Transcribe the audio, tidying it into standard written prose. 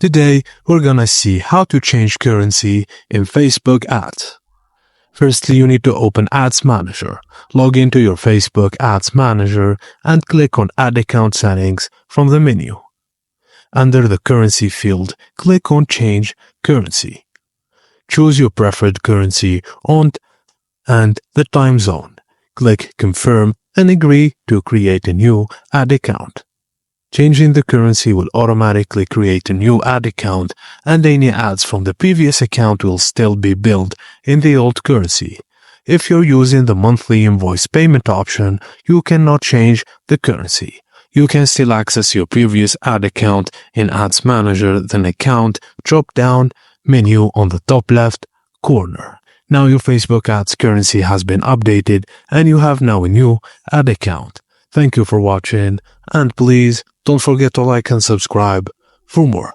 Today, we're gonna see how to change currency in Facebook ads. Firstly, you need to open Ads Manager. Log into your Facebook Ads Manager and click on Ad Account Settings from the menu. Under the Currency field, click on Change Currency. Choose your preferred currency and the time zone. Click Confirm and agree to create a new ad account. Changing the currency will automatically create a new ad account, and any ads from the previous account will still be billed in the old currency. If you're using the monthly invoice payment option, you cannot change the currency. You can still access your previous ad account in Ads Manager, then Account drop-down menu on the top left corner. Now your Facebook ads currency has been updated and you have now a new ad account. Thank you for watching, and please don't forget to like and subscribe for more.